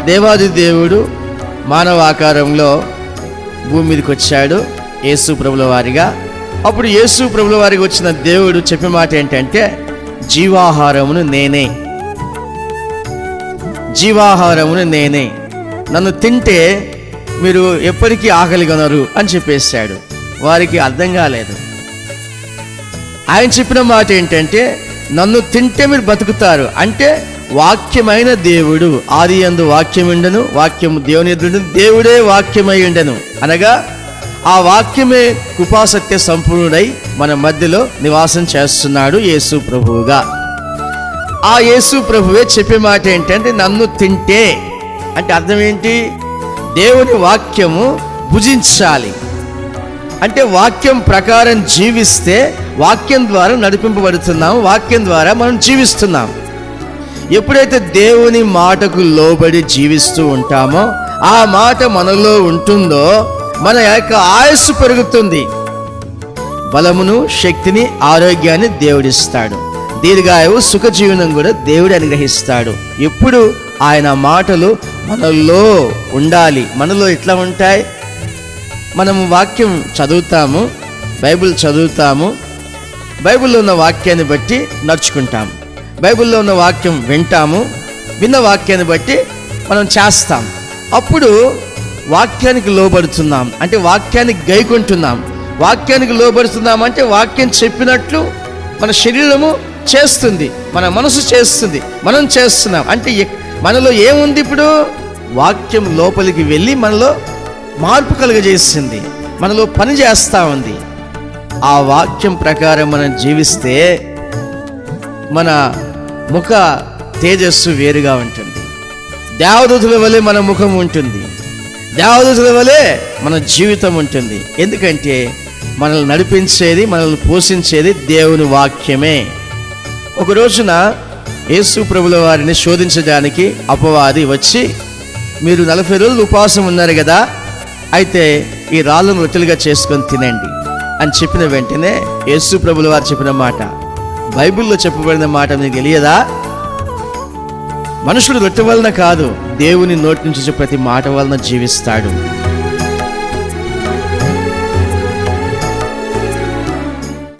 దేవాది దేవుడు మానవ ఆకారంలో భూమి మీదకి వచ్చాడు యేసు ప్రభుల వారిగా. అప్పుడు యేసు ప్రభుల వారికి వచ్చిన దేవుడు చెప్పే మాట ఏంటంటే, జీవాహారమును నేనే, జీవాహారమును నేనే, నన్ను తింటే మీరు ఎప్పటికీ ఆకలి కొనరు అని చెప్పేశాడు. వారికి అర్థం కాలేదు. ఆయన చెప్పిన మాట ఏంటంటే, నన్ను తింటే మీరు బతుకుతారు అంటే వాక్యమైన దేవుడు, ఆది యందు వాక్యం ఉండెను, వాక్యము దేవుని ఎదురు, దేవుడే వాక్యమై ఉండెను అనగా ఆ వాక్యమే కృపాసత్య సంపూర్ణుడై మన మధ్యలో నివాసం చేస్తున్నాడు యేసు ప్రభువుగా. ఆ యేసు ప్రభువే చెప్పే మాట ఏంటంటే, నన్ను తింటే అంటే అర్థం ఏంటి? దేవుని వాక్యము భుజించాలి అంటే వాక్యం ప్రకారం జీవిస్తే వాక్యం ద్వారా నడిపింపబడుతున్నాము, వాక్యం ద్వారా మనం జీవిస్తున్నాం. ఎప్పుడైతే దేవుని మాటకు లోబడి జీవిస్తూ ఉంటామో, ఆ మాట మనలో ఉంటుందో మన యొక్క ఆయుస్సు పెరుగుతుంది. బలమును, శక్తిని, ఆరోగ్యాన్ని దేవుడిస్తాడు. దీర్ఘాయువు, సుఖజీవనం కూడా దేవుడు అనుగ్రహిస్తాడు. ఎప్పుడు ఆయన మాటలు మనలో ఉండాలి. మనలో ఎట్లా ఉంటాయి? మనము వాక్యం చదువుతాము, బైబిల్ చదువుతాము, బైబిల్లో ఉన్న వాక్యాన్ని బట్టి నడుచుకుంటాము, బైబిల్లో ఉన్న వాక్యం వింటాము, విన్న వాక్యాన్ని బట్టి మనం చేస్తాం. అప్పుడు వాక్యానికి లోబడుతున్నాం అంటే వాక్యాన్ని గైకొంటున్నాం. వాక్యానికి లోబడుతున్నాం అంటే వాక్యం చెప్పినట్లు మన శరీరము చేస్తుంది, మన మనసు చేస్తుంది, మనం చేస్తున్నాం. అంటే మనలో ఏముంది? ఇప్పుడు వాక్యం లోపలికి వెళ్ళి మనలో మార్పు కలుగజేస్తుంది, మనలో పని చేస్తూ ఉంది. ఆ వాక్యం ప్రకారం మనం జీవిస్తే మన ముఖ తేజస్సు వేరుగా ఉంటుంది. దేవదూతుల వలె మన ముఖం ఉంటుంది, దేవదూతుల వలె మన జీవితం ఉంటుంది. ఎందుకంటే మనల్ని నడిపించేది, మనల్ని పోషించేది దేవుని వాక్యమే. ఒక రోజున యేసు ప్రభుల వారిని శోధించడానికి అపవాది వచ్చి, మీరు 40 రోజులు ఉపవాసం ఉన్నారు కదా, అయితే ఈ రాళ్ళను రొట్టెలుగా చేసుకొని తినండి అని చెప్పిన వెంటనే యేసు ప్రభుల వారు చెప్పిన మాట, బైబిల్లో చెప్పబడిన మాట మీకు తెలియదా? మనుషుడు రొట్టె వలన కాదు, దేవుని నోటి నుంచి ప్రతి మాట వలన జీవిస్తాడు.